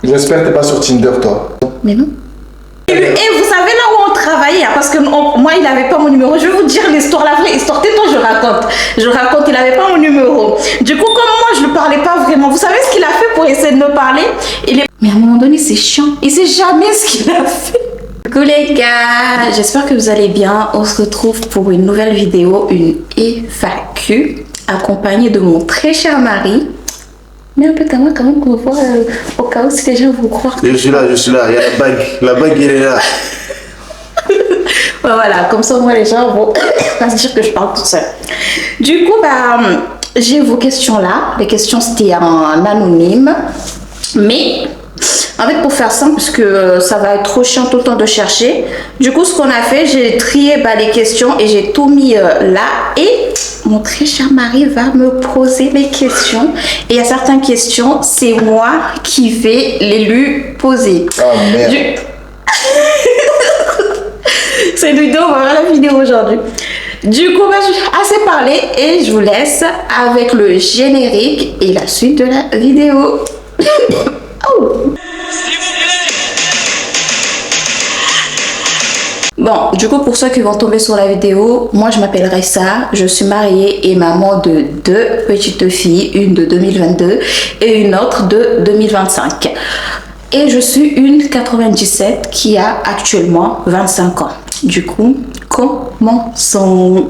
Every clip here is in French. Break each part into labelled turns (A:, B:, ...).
A: J'espère que t'es pas sur Tinder, toi.
B: Mais non. Et vous savez là où on travaillait, hein, parce que moi il n'avait pas mon numéro. Je vais vous dire l'histoire, la vraie histoire. Tais-toi, je raconte, il n'avait pas mon numéro. Du coup, comme moi je ne parlais pas vraiment, vous savez ce qu'il a fait pour essayer de me parler? Mais à un moment donné, c'est chiant. Il sait jamais ce qu'il a fait. Coucou les gars, j'espère que vous allez bien. On se retrouve pour une nouvelle vidéo, une FAQ, accompagnée de mon très cher mari. Mais un peu comme moi quand même pour voir au cas où si les gens vont croire.
A: Je suis là, il y a la bague. La bague, elle est là.
B: Voilà, comme ça moi les gens vont pas se dire que je parle toute seule. Du coup, j'ai vos questions là. Les questions c'était en anonyme. Mais en fait pour faire simple, parce que ça va être trop chiant tout le temps de chercher. Du coup ce qu'on a fait, j'ai trié les questions et j'ai tout mis là. Et mon très cher mari va me poser les questions. Et il y a certaines questions, c'est moi qui vais les lui poser.
A: Oh merde.
B: C'est une vidéo, on va voir la vidéo aujourd'hui. Du coup, j'ai assez parlé et je vous laisse avec le générique et la suite de la vidéo. Oh. Bon, du coup, pour ceux qui vont tomber sur la vidéo, moi je m'appelle Ressa, je suis mariée et maman de 2 petites filles, une de 2022 et une autre de 2025. Et je suis une 97 qui a actuellement 25 ans. Du coup, commençons.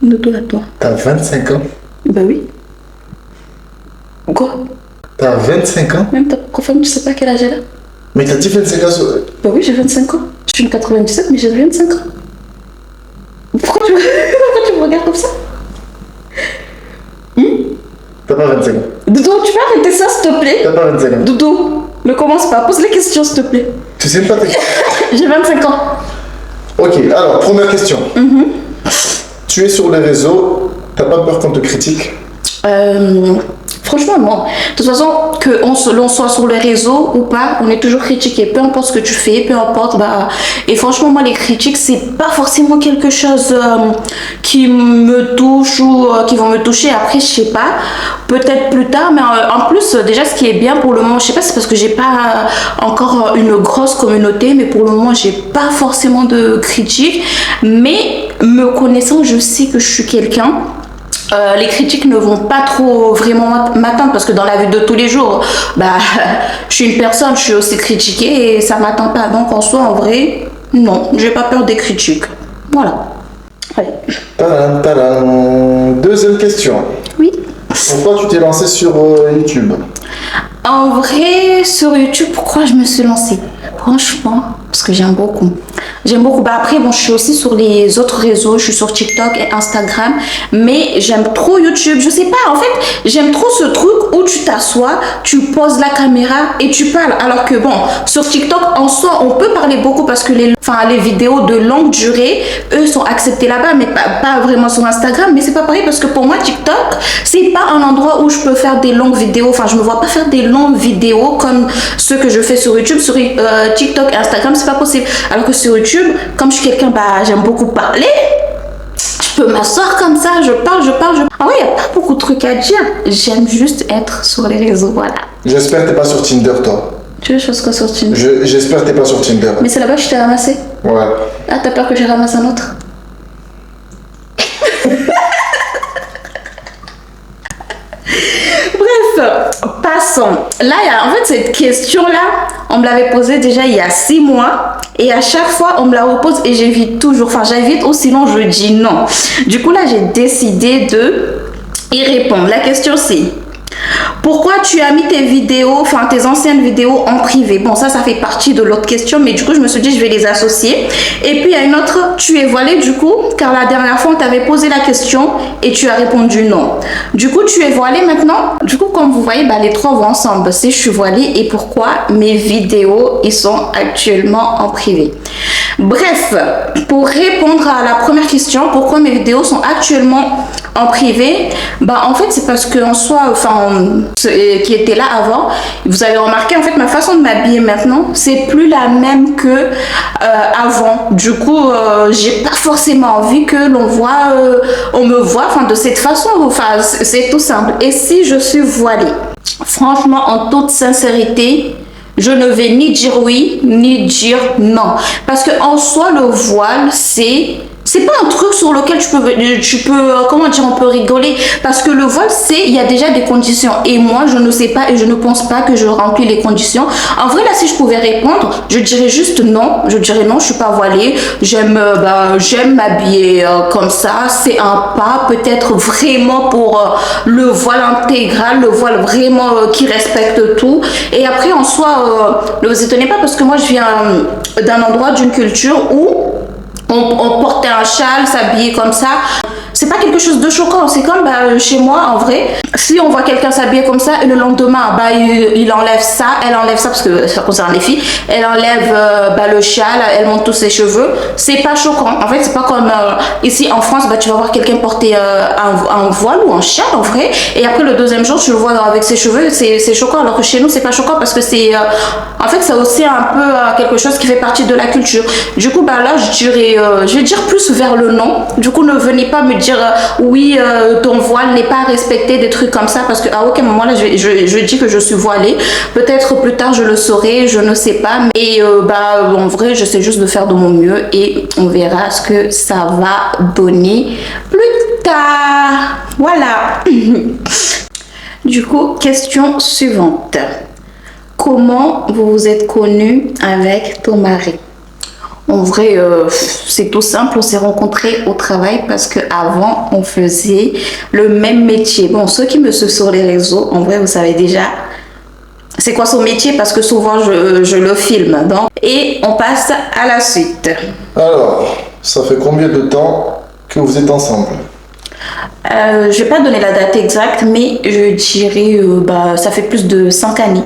B: De toi à toi.
A: T'as 25 ans?
B: Bah oui. Quoi?
A: T'as 25 ans?
B: Même ta propre femme, tu sais pas quel âge elle a?
A: Mais t'as dit 25 ans sur...
B: Bah oui, j'ai 25 ans. Je suis une 97, mais j'ai 25 ans. Pourquoi tu me regardes comme ça?
A: T'as pas 25 ans.
B: Doudou, tu peux arrêter ça, s'il te plaît?
A: T'as pas 25 ans.
B: Doudou, ne commence pas. Pose les questions, s'il te plaît.
A: Tu sais pas tes...
B: J'ai 25 ans.
A: Ok, alors, première question. Tu es sur les réseaux, t'as pas peur qu'on te critique?
B: Franchement, non. De toute façon, que l'on soit sur les réseaux ou pas, on est toujours critiqué. Peu importe ce que tu fais, peu importe. Et franchement, moi, les critiques, c'est pas forcément quelque chose qui me touche ou qui vont me toucher. Après, je sais pas. Peut-être plus tard. Mais en plus, déjà, ce qui est bien pour le moment, je sais pas, c'est parce que j'ai pas encore une grosse communauté. Mais pour le moment, j'ai pas forcément de critiques. Mais me connaissant, je sais que je suis quelqu'un. Les critiques ne vont pas trop vraiment m'atteindre parce que dans la vie de tous les jours, je suis une personne, je suis aussi critiquée et ça m'attend pas. Donc en soi, en vrai, non, j'ai pas peur des critiques. Voilà. Allez.
A: Tadam, tadam. Deuxième question.
B: Oui.
A: Pourquoi tu t'es lancé sur YouTube?
B: En vrai, sur YouTube, pourquoi je me suis lancée? Franchement, parce que j'aime beaucoup. J'aime beaucoup. Après, bon, je suis aussi sur les autres réseaux. Je suis sur TikTok et Instagram. Mais j'aime trop YouTube. Je sais pas, en fait, j'aime trop ce truc où tu t'assois, tu poses la caméra et tu parles. Alors que bon, sur TikTok, en soi, on peut parler beaucoup parce que les vidéos de longue durée, eux, sont acceptés là-bas, mais pas vraiment sur Instagram. Mais c'est pas pareil parce que pour moi, TikTok, c'est pas un endroit où je peux faire des longues vidéos. Enfin, je me vois pas faire des longues vidéos comme ceux que je fais sur YouTube. Sur TikTok et Instagram, c'est pas possible. Alors que sur YouTube, comme je suis quelqu'un, j'aime beaucoup parler. Je peux m'asseoir comme ça, je parle. Ah ouais, il n'y a pas beaucoup de trucs à dire. J'aime juste être sur les réseaux, voilà.
A: J'espère que t'es pas sur Tinder, toi.
B: Tu veux chose quoi sur Tinder?
A: J'espère que t'es pas sur Tinder.
B: Mais c'est là-bas que je t'ai ramassé?
A: Ouais.
B: Ah, t'as peur que je ramasse un autre? Bref, passons. Là, en fait, cette question-là, on me l'avait posée déjà il y a 6 mois. Et à chaque fois, on me la repose et j'évite toujours. Enfin, j'évite ou sinon je dis non. Du coup, là, j'ai décidé de y répondre. La question, c'est... Pourquoi tu as mis tes vidéos, tes anciennes vidéos en privé? Bon, ça fait partie de l'autre question, mais du coup, je me suis dit, je vais les associer. Et puis, il y a une autre, tu es voilée du coup, car la dernière fois, on t'avait posé la question et tu as répondu non. Du coup, tu es voilée maintenant. Du coup, comme vous voyez, les trois vont ensemble. C'est je suis voilée et pourquoi mes vidéos, ils sont actuellement en privé. Bref, pour répondre à la première question, pourquoi mes vidéos sont actuellement en privé, en fait, c'est parce que en soi, qui était là avant. Vous avez remarqué, en fait, ma façon de m'habiller maintenant, c'est plus la même que avant. Du coup, j'ai pas forcément envie que on me voit, enfin, de cette façon. Enfin, c'est tout simple. Et si je suis voilée, franchement, en toute sincérité, je ne vais ni dire oui, ni dire non. Parce que en soi, le voile, c'est pas un truc sur lequel comment dire, on peut rigoler. Parce que le voile, il y a déjà des conditions. Et moi, je ne sais pas et je ne pense pas que je remplis les conditions. En vrai, là, si je pouvais répondre, je dirais juste non. Je dirais non, je suis pas voilée. J'aime m'habiller comme ça. C'est un pas, peut-être vraiment pour le voile intégral, le voile vraiment qui respecte tout. Et après, en soi, ne vous étonnez pas parce que moi, je viens d'un endroit, d'une culture où on portait un châle, s'habiller comme ça. C'est pas quelque chose de choquant. C'est comme chez moi, en vrai. Si on voit quelqu'un s'habiller comme ça et le lendemain, il enlève ça, elle enlève ça parce que ça concerne les filles. Elle enlève le châle, elle monte tous ses cheveux. C'est pas choquant. En fait, c'est pas comme ici en France, tu vas voir quelqu'un porter un voile ou un châle en vrai. Et après le deuxième jour, tu le vois avec ses cheveux, c'est choquant. Alors que chez nous, c'est pas choquant parce que c'est en fait, c'est aussi un peu quelque chose qui fait partie de la culture. Du coup, là, je vais dire plus vers le non. Du coup, ne venez pas me dire oui, ton voile n'est pas respecté, des trucs comme ça, parce qu'à aucun moment là, je dis que je suis voilée. Peut-être plus tard, je le saurai, je ne sais pas. Mais en vrai, j'essaie juste de faire de mon mieux et on verra ce que ça va donner plus tard. Voilà. Du coup, question suivante. Comment vous vous êtes connue avec ton mari? En vrai, c'est tout simple. On s'est rencontrés au travail parce qu'avant, on faisait le même métier. Bon, ceux qui me suivent sur les réseaux, en vrai, vous savez déjà c'est quoi son métier parce que souvent, je le filme. Donc, et on passe à la suite.
A: Alors, ça fait combien de temps que vous êtes ensemble?
B: Je ne vais pas donner la date exacte, mais je dirais, ça fait plus de 5 années.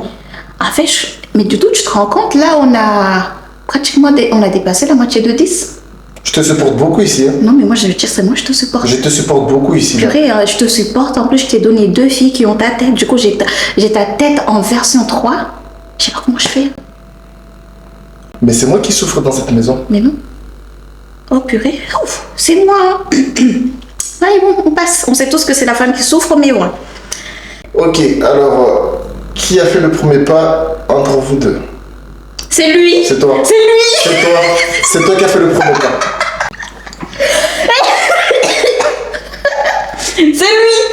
B: En fait, mais du tout, tu te rends compte, là, on a dépassé la moitié de 10.
A: Je te supporte beaucoup ici. Hein.
B: Non, mais moi, je veux dire, c'est moi, je te supporte.
A: Je te supporte beaucoup ici.
B: Purée, je te supporte. En plus, je t'ai donné 2 filles qui ont ta tête. Du coup, j'ai ta tête en version 3. Je sais pas comment je fais.
A: Mais c'est moi qui souffre dans cette maison.
B: Mais non. Oh, purée. Ouf, c'est moi. Allez, bon, on passe. On sait tous que c'est la femme qui souffre, mais bon.
A: Ok, alors, qui a fait le premier pas entre vous deux?
B: C'est lui.
A: C'est toi.
B: C'est lui.
A: C'est toi. C'est toi qui as fait le premier pas.
B: C'est lui.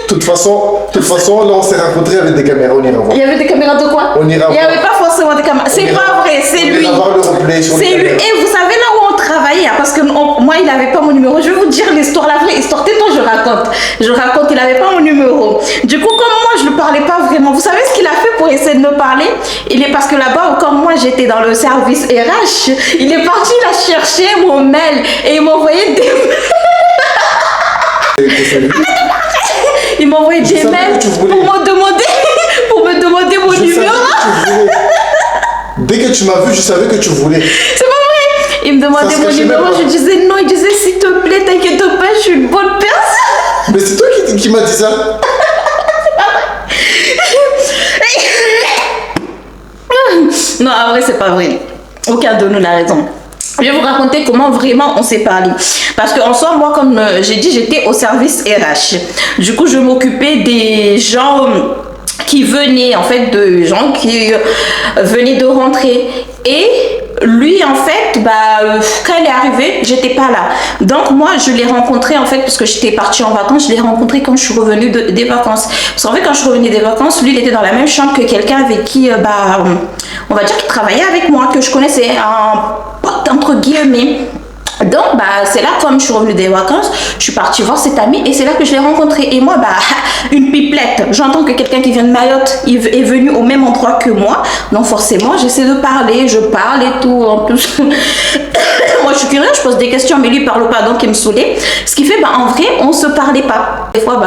A: De toute façon, là, on s'est rencontrés avec des caméras, on ira voir.
B: Il y avait des caméras de quoi?
A: On ira voir.
B: Il n'y avait pas forcément des caméras. C'est pas vrai, c'est lui.
A: On ira voir le replay sur les
B: C'est lui.
A: caméras.
B: Et vous savez là où on travaillait, parce que moi, il n'avait pas mon numéro. Je vais vous dire l'histoire, la vraie histoire. Tais-toi, je raconte, il n'avait pas mon numéro. Du coup, comme moi, je ne parlais pas vraiment. Vous savez ce qu'il a fait pour essayer de me parler? Parce que là-bas, comme moi, j'étais dans le service RH, il est parti là chercher mon mail et il m'a envoyé des il m'a envoyé des mails pour me demander mon numéro.
A: Dès que tu m'as vu, je savais que tu voulais.
B: C'est pas vrai. Il me demandait mon numéro, je disais non, il disait s'il te plaît, t'inquiète pas, je suis une bonne personne.
A: Mais c'est toi qui m'as dit ça.
B: C'est pas vrai. Non, en vrai, c'est pas vrai. Aucun de nous n'a raison. Je vais vous raconter comment vraiment on s'est parlé. Parce qu'en soi, moi, comme j'ai dit, j'étais au service RH. Du coup, je m'occupais des gens qui venaient, en fait, de gens qui venaient de rentrer. Et lui, en fait, quand il est arrivé, j'étais pas là. Donc, moi, je l'ai rencontré, en fait, parce que j'étais partie en vacances, je l'ai rencontré quand je suis revenue des vacances. Parce qu'en fait, quand je suis revenue des vacances, lui, il était dans la même chambre que quelqu'un avec qui, on va dire qu'il travaillait avec moi, que je connaissais, un pote, entre guillemets. Donc, c'est là, comme je suis revenue des vacances, je suis partie voir cet ami et c'est là que je l'ai rencontré. Et moi, une pipelette, j'entends que quelqu'un qui vient de Mayotte est venu au même endroit que moi. Donc, forcément, j'essaie de parler, je parle et tout. En plus, moi, je suis curieuse, je pose des questions, mais lui, il parle pas, donc il me saoulait. Ce qui fait, en vrai, on se parlait pas. Des fois,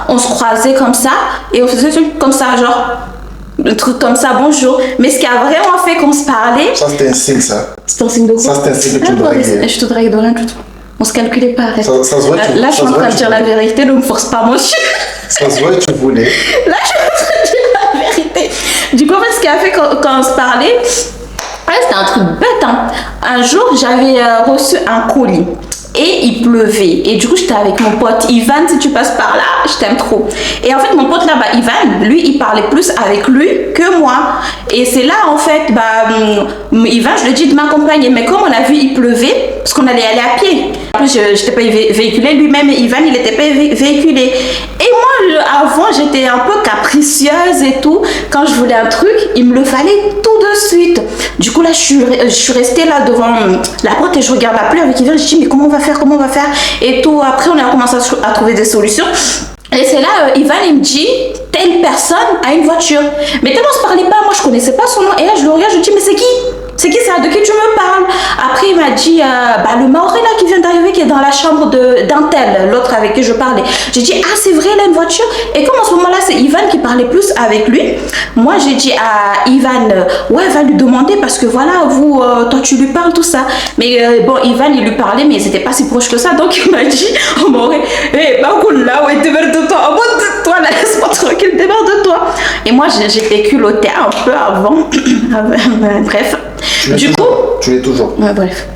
B: on se croisait comme ça et on faisait des trucs comme ça, genre... un truc comme ça, bonjour. Mais ce qui a vraiment fait qu'on se parlait...
A: Ça, c'était un signe, ça.
B: C'était un signe de quoi?
A: Ça, c'était un signe que tu me draguais.
B: Je te drague de rien du tout. On se calculait pas, arrête.
A: Ça se voit,
B: là, je suis en train de dire la vérité, ne me force pas, mon chien.
A: Ça se voit, tu voulais.
B: Là, je suis en train de dire Du coup, en fait, ce qu'il a fait quand on se parlait, ouais, c'était un truc bête. Hein. Un jour, j'avais reçu un colis. Et il pleuvait. Et du coup, j'étais avec mon pote Ivan. Si tu passes par là, je t'aime trop. Et en fait, mon pote là-bas, Ivan, lui, il parlait plus avec lui que moi. Et c'est là, en fait, Ivan, je lui ai dit de m'accompagner. Mais comme on a vu, il pleuvait, parce qu'on allait aller à pied. En plus, je n'étais pas véhiculée. Lui-même, Ivan, il n'était pas véhiculé. Et moi, avant, j'étais un peu capricieuse et tout. Quand je voulais un truc, il me le fallait tout de suite. Du coup, là, je suis restée là devant la porte et je regarde la pluie avec Ivan. Je dis, mais comment on va faire et tout. Après, on a commencé à trouver des solutions. Et c'est là, Ivan, il me dit, telle personne a une voiture. Mais tellement on se parlait pas, moi, je connaissais pas son nom. Et là, je le regarde, je dis, mais c'est qui? C'est qui ça? De qui tu me parles? Après, il m'a dit, le Maoré là qui vient d'arriver, qui est dans la chambre d'un tel, l'autre avec qui je parlais. J'ai dit, ah, c'est vrai, il a une voiture. Et comme en ce moment-là, c'est Ivan qui parlait plus avec lui, moi, j'ai dit à Ivan, ouais, va lui demander parce que voilà, toi, tu lui parles, tout ça. Mais bon, Ivan, il lui parlait, mais ils n'étaient pas si proches que ça. Donc, il m'a dit, oh, Maoré, hé, là, ouais, démerde-toi. En mode, toi, là, laisse-moi tranquille, démerde-toi. Et moi, j'étais culottée un peu avant. Bref. Du coup,
A: tu l'es toujours.
B: Ouais, bref.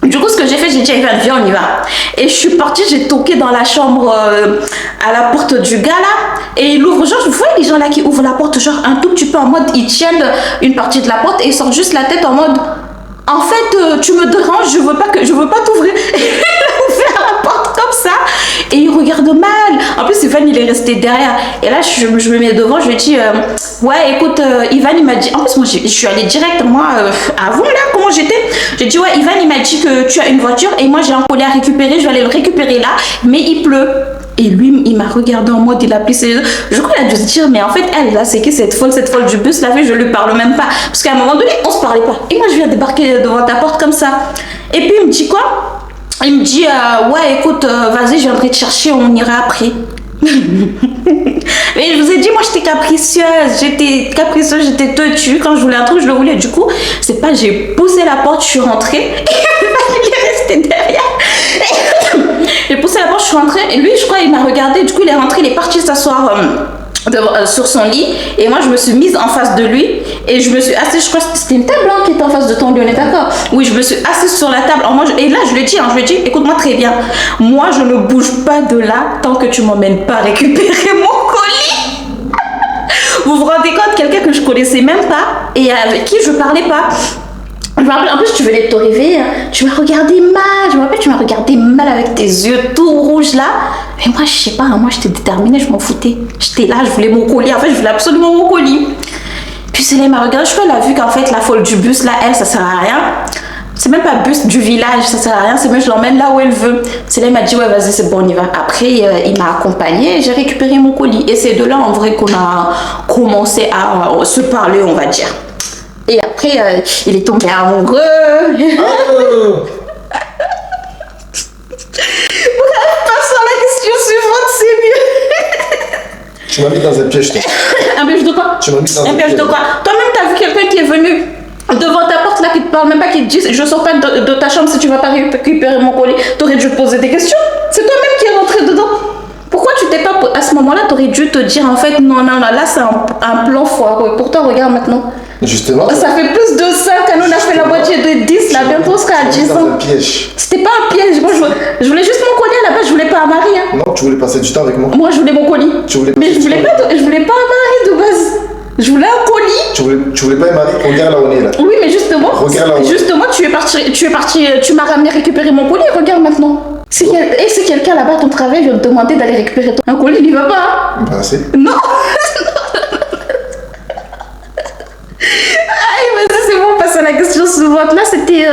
B: Du coup, ce que j'ai fait, j'ai dit, Ivan, viens, on y va. Et je suis partie, j'ai toqué dans la chambre à la porte du gars là. Et il ouvre, genre, vous voyez les gens là qui ouvrent la porte, genre un tout petit peu en mode, ils tiennent une partie de la porte et ils sortent juste la tête en mode, en fait, tu me déranges, je veux pas t'ouvrir. Il a ouvert la porte comme ça et il regarde mal. En plus, Ivan, il est resté derrière. Et là, je me mets devant, je lui dis, ouais, écoute, Ivan, il m'a dit, en plus, moi, je suis allée direct, moi, avant là, comment j'étais. J'ai dit, ouais, Ivan, il m'a dit que tu as une voiture et moi, j'ai un colis à récupérer, je vais aller le récupérer là, mais il pleut. Et lui, il m'a regardé en mode, il a plissé. Je crois qu'il a dû se dire, mais en fait, elle, là, c'est qui cette folle du bus, là, je lui parle même pas. Parce qu'à un moment donné, on se parlait pas. Et moi, je viens débarquer devant ta porte comme ça. Et puis, il me dit quoi? Il me dit, ouais, écoute, vas-y, je viendrai te chercher, on ira après. Mais je vous ai dit, moi, j'étais capricieuse, j'étais têtue. Quand je voulais un truc, je le voulais. Du coup, c'est pas, j'ai poussé la porte, je suis rentrée. Et il est resté derrière. J'ai poussé la porte, je suis rentrée. Et lui, je crois, il m'a regardé. Du coup, il est rentré, il est parti s'asseoir sur son lit. Et moi, je me suis mise en face de lui. Et je me suis assise, je crois que c'était une table qui était en face de ton lit, on est d'accord? Oui, je me suis assise sur la table. Et là, je lui ai dit, écoute-moi très bien. Moi, je ne bouge pas de là tant que tu m'emmènes pas récupérer mon colis. Vous vous rendez compte, quelqu'un que je connaissais même pas et avec qui je parlais pas. Je me rappelle, en plus, tu venais de te réveiller, hein. Tu m'as regardé mal. Je me rappelle, tu m'as regardé mal avec tes yeux tout rouges là. Mais moi, je sais pas, moi, j'étais déterminée, je m'en foutais. J'étais là, je voulais mon colis. En fait, je voulais absolument mon colis. Puis c'est là, il m'a regardé. Je crois qu'elle a vu qu'en fait, la folle du bus là, elle, ça sert à rien. C'est même pas bus du village, ça sert à rien. C'est même, je l'emmène là où elle veut. C'est là, il m'a dit, ouais, vas-y, c'est bon, on y va. Après, il m'a accompagnée et j'ai récupéré mon colis. Et c'est de là, en vrai, qu'on a commencé à se parler, on va dire. Et après, il est tombé amoureux.
A: Oh.
B: Bref, passons à la question suivante, c'est mieux.
A: Tu m'as mis dans un piège, toi.
B: Un piège de quoi?
A: Tu m'as mis dans
B: un piège de quoi? Toi-même, t'as vu quelqu'un qui est venu devant ta porte là, qui te parle même pas, qui te dit, je sors pas de ta chambre si tu vas pas récupérer mon colis. T'aurais dû te poser des questions. C'est toi-même qui es rentré dedans. Pourquoi tu t'es pas... À ce moment-là, t'aurais dû te dire, en fait, non, là, c'est un plan foireux. Pourtant, regarde maintenant.
A: Justement.
B: Ça fait plus de 5 ans, on a fait la moitié de 10, là, bientôt on sera à 10 ans.
A: Dans un piège.
B: C'était pas un piège, moi je voulais juste mon colis à la base, je voulais pas un mari. Hein.
A: Non, tu voulais passer du temps avec moi.
B: Moi je voulais mon colis. Mais je voulais pas un mari de base. Je voulais un colis.
A: Tu voulais pas un mari? Regarde là où on est là.
B: Oui, mais justement, tu es parti, tu m'as ramené récupérer mon colis, regarde maintenant. Et si quelqu'un là-bas à ton travail vient te demander d'aller récupérer un colis, il y va pas. Hein.
A: Bah, c'est.
B: Non. Vas-y, c'est bon, on passe à la question suivante. Là, c'était.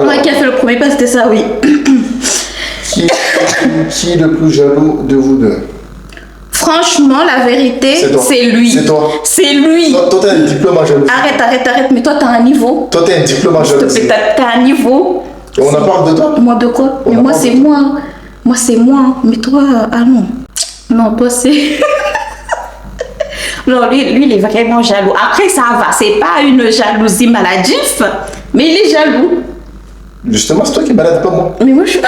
B: Moi qui a fait le premier pas, c'était ça, oui.
A: Qui est le plus jaloux de vous deux?
B: Franchement, la vérité, c'est lui.
A: C'est toi.
B: C'est lui.
A: Toi, t'as un diplôme en jalousie.
B: Arrête, mais toi, t'as un niveau.
A: Toi, t'as un diplôme en jalousie.
B: T'as un niveau.
A: Et on en parle de toi?
B: Moi, de quoi? Mais moi, c'est moi. Moi, c'est moi. Mais toi, ah non. Non, toi, c'est. Non, lui, il est vraiment jaloux. Après, ça va. C'est pas une jalousie maladive, mais il est jaloux.
A: Justement, c'est toi qui es malade, pas moi.
B: Mais moi, je suis.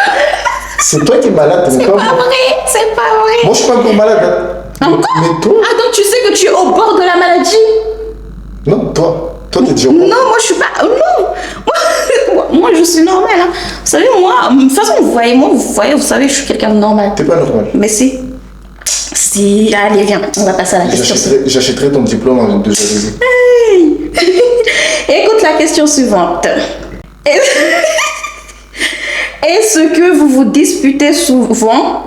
A: C'est toi qui es malade,
B: c'est pas vrai. C'est pas vrai.
A: Moi, je suis pas encore malade.
B: Encore?
A: Mais toi?
B: Ah, donc tu sais que tu es au bord de la maladie?
A: Non, toi. Toi, t'es dit au
B: Non,
A: revoir.
B: moi je suis pas. Non. Moi je suis normale. Hein. Vous savez, moi, de toute façon, vous voyez, vous savez, je suis quelqu'un de normal.
A: T'es pas normal.
B: Mais si. Si. Allez, viens, on va passer à la question.
A: J'achèterai ton diplôme en de jalousie.
B: Hey. Écoute la question suivante. Est-ce que vous vous disputez souvent?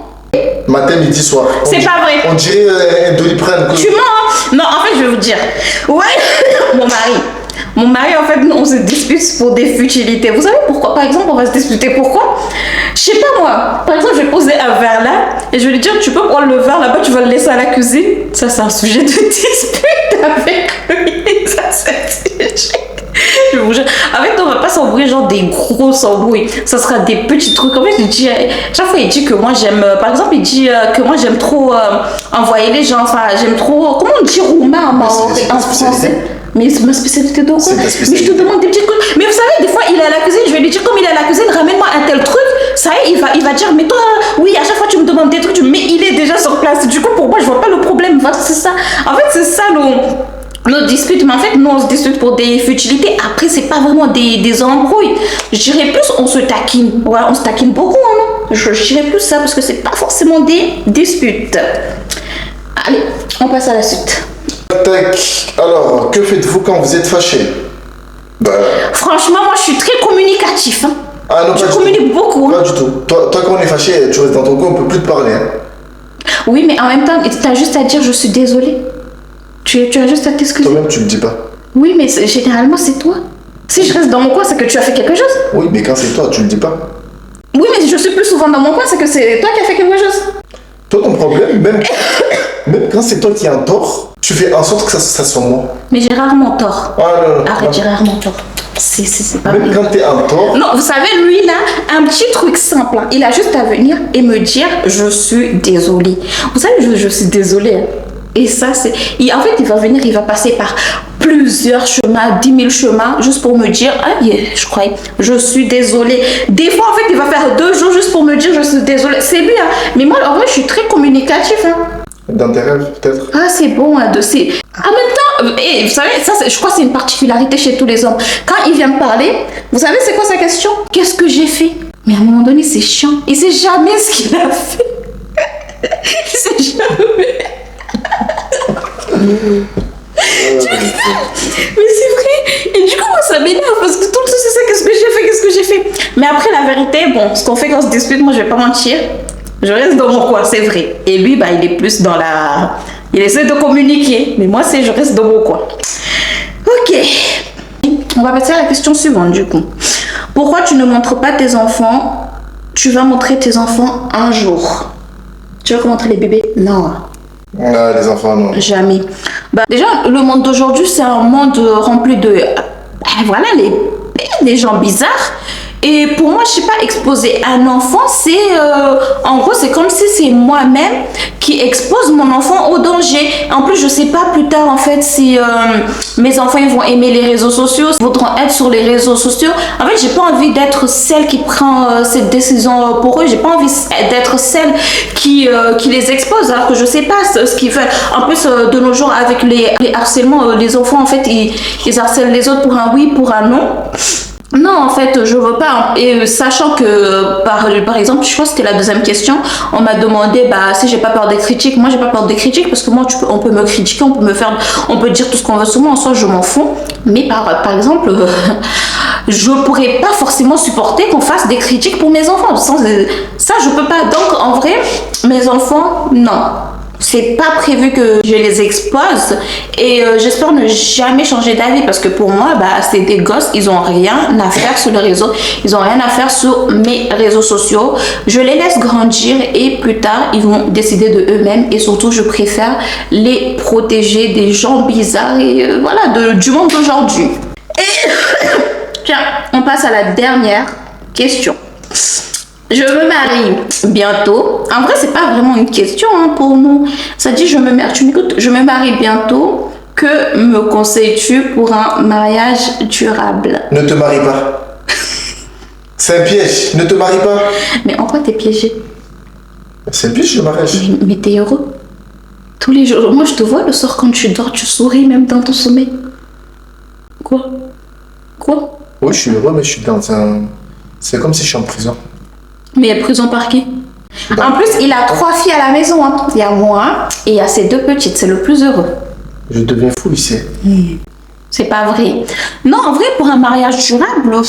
A: Matin, midi, soir.
B: C'est pas vrai.
A: On dirait un Doliprane.
B: Tu mens, hein? Non, en fait, je vais vous dire. Ouais, mon mari, en fait, nous, on se dispute pour des futilités. Vous savez pourquoi? Par exemple, on va se disputer pourquoi? Je sais pas moi. Par exemple, je vais poser un verre là et je vais lui dire, tu peux prendre le verre là-bas, tu vas le laisser à la cuisine. Ça, c'est un sujet de dispute avec lui. Ça, c'est un sujet. Je vous jure, avec toi, on va pas s'embrouiller genre des gros embrouilles. Ça sera des petits trucs. En fait, il dit, chaque fois, il dit que moi j'aime. Par exemple, il dit que moi j'aime trop envoyer les gens. Enfin, j'aime trop. Comment on dit roumain en français? Mais c'est ma spécialité de quoi? Mais je te demande des petits trucs. Mais vous savez, des fois, il est à la cuisine. Je vais lui dire, comme il est à la cuisine, ramène-moi un tel truc. Ça y est, il va dire, mais toi, oui, à chaque fois, tu me demandes des trucs. Mais il est déjà sur place. Du coup, pour moi, je vois pas le problème. Enfin, c'est ça. En fait, c'est ça nos disputes, mais en fait, nous on se dispute pour des futilités. Après, c'est pas vraiment des embrouilles. Je dirais plus, on se taquine. Ouais, on se taquine beaucoup, hein, non? Je dirais plus ça parce que c'est pas forcément des disputes. Allez, on passe à la suite.
A: Tac. Alors, que faites-vous quand vous êtes fâché? Bah.
B: Franchement, moi je suis très communicatif. Hein.
A: Ah non,
B: je
A: pas
B: communique
A: du tout.
B: beaucoup.
A: Pas
B: Hein.
A: du tout. Toi, quand on est fâché, tu restes dans ton coin, on peut plus te parler. Hein.
B: Oui, mais en même temps, tu as juste à dire je suis désolée. Tu as juste à t'excuser.
A: Toi-même, tu me dis pas.
B: Oui, mais généralement, c'est toi. Si je reste dans mon coin, c'est que tu as fait quelque chose.
A: Oui, mais quand c'est toi, tu le dis pas.
B: Oui, mais si je suis plus souvent dans mon coin, c'est que c'est toi qui as fait quelque chose.
A: Toi, ton problème, même quand c'est toi qui as un tort, tu fais en sorte que ça soit moi.
B: Mais j'ai rarement tort.
A: Ah non, non.
B: Arrête, j'ai rarement tort. C'est pas
A: Même
B: vrai.
A: quand t'es en tort.
B: Non, vous savez, lui là, un petit truc simple. Hein. Il a juste à venir et me dire je suis désolée. Vous savez, je suis désolée. Hein. Et ça, c'est. En fait, il va venir, il va passer par plusieurs chemins, 10 000 chemins, juste pour me dire ah, yeah, je crois, je suis désolée. Des fois, en fait, il va faire 2 jours juste pour me dire je suis désolée. C'est lui, hein. Mais moi, en vrai, je suis très communicatif. Hein.
A: Dans tes rêves, peut-être.
B: Ah, c'est bon, hein, en même temps, vous savez, ça, je crois que c'est une particularité chez tous les hommes. Quand il vient me parler, vous savez, c'est quoi sa question? Qu'est-ce que j'ai fait? Mais à un moment donné, c'est chiant. Il sait jamais ce qu'il a fait. Il sait jamais. Mais c'est vrai. Et du coup, moi, ça m'énerve parce que tout le temps, c'est ça. Qu'est-ce que j'ai fait? Qu'est-ce que j'ai fait? Mais après, la vérité, bon, ce qu'on fait quand on se dispute, moi, je vais pas mentir. Je reste dans mon coin, c'est vrai. Et lui, bah, il est plus dans la... Il essaie de communiquer. Mais moi, je reste dans mon coin. Ok. On va passer à la question suivante, du coup. Pourquoi tu ne montres pas tes enfants? Tu vas montrer tes enfants un jour. Tu vas montrer les bébés? Non.
A: Ah, les enfants, non.
B: Jamais. Bah, déjà, le monde d'aujourd'hui, c'est un monde rempli de... voilà, les gens bizarres. Et pour moi, je sais pas, exposer un enfant, c'est... en gros, c'est comme si c'est moi-même qui expose mon enfant au danger. En plus, je sais pas plus tard, en fait, si mes enfants ils vont aimer les réseaux sociaux, voudront être sur les réseaux sociaux. En fait, j'ai pas envie d'être celle qui prend cette décision pour eux. J'ai pas envie d'être celle qui les expose, alors que je sais pas ce qu'ils veulent. En plus, de nos jours, avec les harcèlements, les enfants, en fait, ils harcèlent les autres pour un oui, pour un non. Non, en fait, je veux pas. Et sachant que, par exemple, je crois que c'était la deuxième question, on m'a demandé si j'ai pas peur des critiques. Moi, j'ai pas peur des critiques parce que moi, on peut me critiquer, on peut dire tout ce qu'on veut sur moi. En soi, je m'en fous. Mais par exemple, je pourrais pas forcément supporter qu'on fasse des critiques pour mes enfants. Ça, je peux pas. Donc, en vrai, mes enfants, non. C'est pas prévu que je les expose et j'espère ne jamais changer d'avis parce que pour moi, c'est des gosses, ils ont rien à faire sur les réseaux, ils ont rien à faire sur mes réseaux sociaux. Je les laisse grandir et plus tard, ils vont décider de eux-mêmes et surtout, je préfère les protéger des gens bizarres et du monde d'aujourd'hui. Et tiens, on passe à la dernière question. Je me marie bientôt. En vrai, c'est pas vraiment une question pour nous. Ça dit, tu m'écoutes, je me marie bientôt. Que me conseilles-tu pour un mariage durable?
A: Ne te marie pas. C'est un piège. Ne te marie pas.
B: Mais en quoi t'es piégé?
A: C'est un piège, le mariage.
B: Mais t'es heureux. Tous les jours. Moi, je te vois le soir quand tu dors, tu souris même dans ton sommeil. Quoi? Quoi?
A: Oui, je suis heureux, mais je suis dans un... C'est comme si je suis en prison.
B: Mais prison par qui? En plus, il a 3 filles à la maison. Hein. Il y a moi et il y a ses 2 petites. C'est le plus heureux.
A: Je deviens fou ici.
B: C'est pas vrai. Non, en vrai, pour un mariage durable,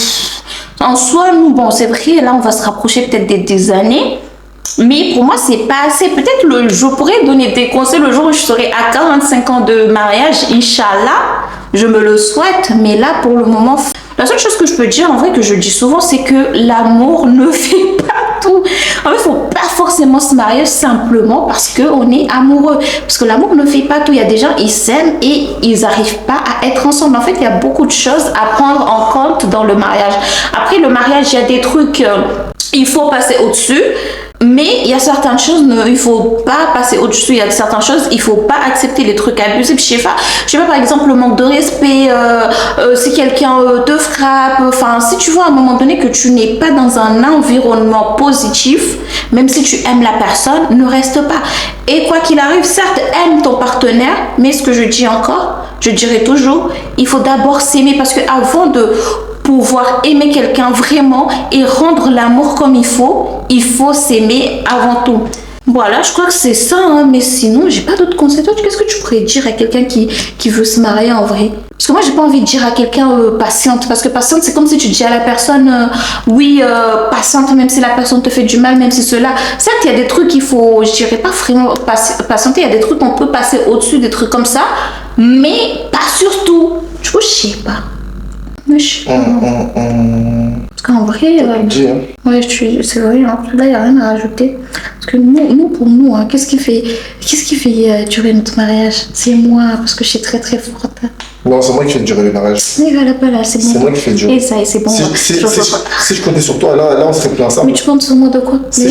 B: en soi, nous, bon, c'est vrai, là, on va se rapprocher peut-être des années. Mais pour moi, c'est pas assez. Peut-être je pourrais donner des conseils le jour où je serai à 45 ans de mariage. Inch'Allah, je me le souhaite. Mais là, pour le moment, la seule chose que je peux dire, en vrai, que je dis souvent, c'est que l'amour ne fait pas tout. En fait, il faut pas forcément se marier simplement parce qu'on est amoureux. Parce que l'amour ne fait pas tout. Il y a des gens, ils s'aiment et ils n'arrivent pas à être ensemble. En fait, il y a beaucoup de choses à prendre en compte dans le mariage. Après, le mariage, il y a des trucs, il faut passer au-dessus. Mais il y a certaines choses, il faut pas passer au-dessus. Il y a certaines choses, il faut pas accepter les trucs abusifs. Je sais pas, par exemple, le manque de respect, si quelqu'un te frappe. Enfin, si tu vois à un moment donné que tu n'es pas dans un environnement positif, même si tu aimes la personne, ne reste pas. Et quoi qu'il arrive, certes, aime ton partenaire, mais ce que je dis encore, je dirais toujours, il faut d'abord s'aimer parce que avant de pouvoir aimer quelqu'un vraiment et rendre l'amour comme il faut s'aimer avant tout. Voilà, je crois que c'est ça, hein, mais sinon, j'ai pas d'autres conseils. Toi, qu'est-ce que tu pourrais dire à quelqu'un qui veut se marier en vrai? Parce que moi, j'ai pas envie de dire à quelqu'un patiente, parce que patiente, c'est comme si tu dis à la personne, oui, patiente, même si la personne te fait du mal, même si cela. Certes, il y a des trucs qu'il faut, je dirais pas vraiment patienter, il y a des trucs qu'on peut passer au-dessus, des trucs comme ça, mais pas surtout. Du coup, je sais pas. Parce qu'en vrai, ouais, c'est vrai, hein, là, il n'y a rien à rajouter. Parce que nous pour nous, hein, qu'est-ce qui fait durer notre mariage? C'est moi, parce que je suis très très forte.
A: Non, c'est moi qui fais durer le mariage.
B: Mais voilà, pas là, c'est bon.
A: C'est moi qui fais durer.
B: Et ça, c'est bon.
A: Si je comptais sur toi, là, on serait plus ensemble.
B: Mais tu comptes sur moi de quoi?
A: Si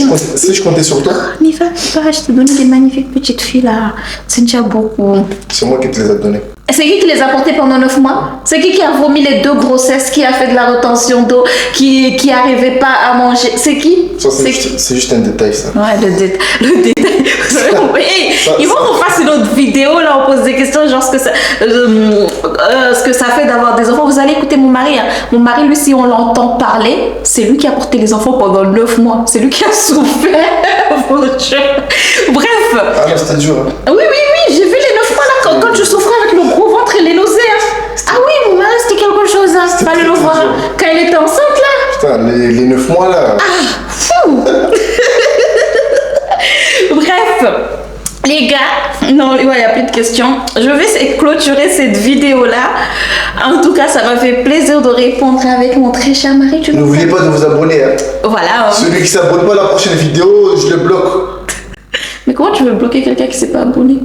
A: je comptais sur toi.
B: Nifa, je t'ai donné des magnifiques petites filles là. C'est déjà beaucoup.
A: C'est moi qui te les ai données.
B: C'est qui les a portées pendant 9 mois? C'est qui a vomi les 2 grossesses, qui a fait de la retention d'eau, qui n'arrivait pas à manger? C'est qui?
A: C'est juste un détail, ça.
B: Ouais, le détail. Il faut qu'on fasse une autre vidéo, là, on pose des questions, genre ce que ça fait d'avoir des enfants. Vous allez écouter mon mari. Hein. Mon mari, lui, si on l'entend parler, c'est lui qui a porté les enfants pendant 9 mois. C'est lui qui a souffert. Bref.
A: Ah, mais c'était dur. Hein.
B: Oui, j'ai vu les 9 mois là, quand tu souffrais avec le gros ventre et les nausées. Hein. Ah oui, mon mari, c'était quelque chose. Hein. Fallait le voir. Quand elle était enceinte là.
A: Putain, les 9 mois là.
B: Ah, fou. Bref. Les gars, non, il n'y a plus de questions. Je vais clôturer cette vidéo-là. En tout cas, ça m'a fait plaisir de répondre avec mon très cher mari.
A: N'oubliez pas de vous abonner. Hein.
B: Voilà.
A: Celui qui ne s'abonne pas à la prochaine vidéo, je le bloque.
B: Mais comment tu veux bloquer quelqu'un qui ne s'est pas abonné?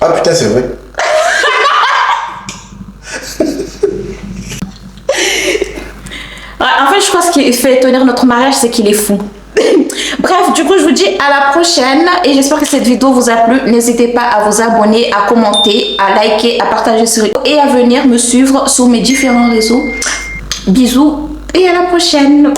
A: Ah putain, c'est vrai.
B: En fait, je crois que ce qui fait tenir notre mariage, c'est qu'il est fou. Bref, du coup, je vous dis à la prochaine et j'espère que cette vidéo vous a plu. N'hésitez pas à vous abonner, à commenter, à liker, à partager sur et à venir me suivre sur mes différents réseaux. Bisous et à la prochaine.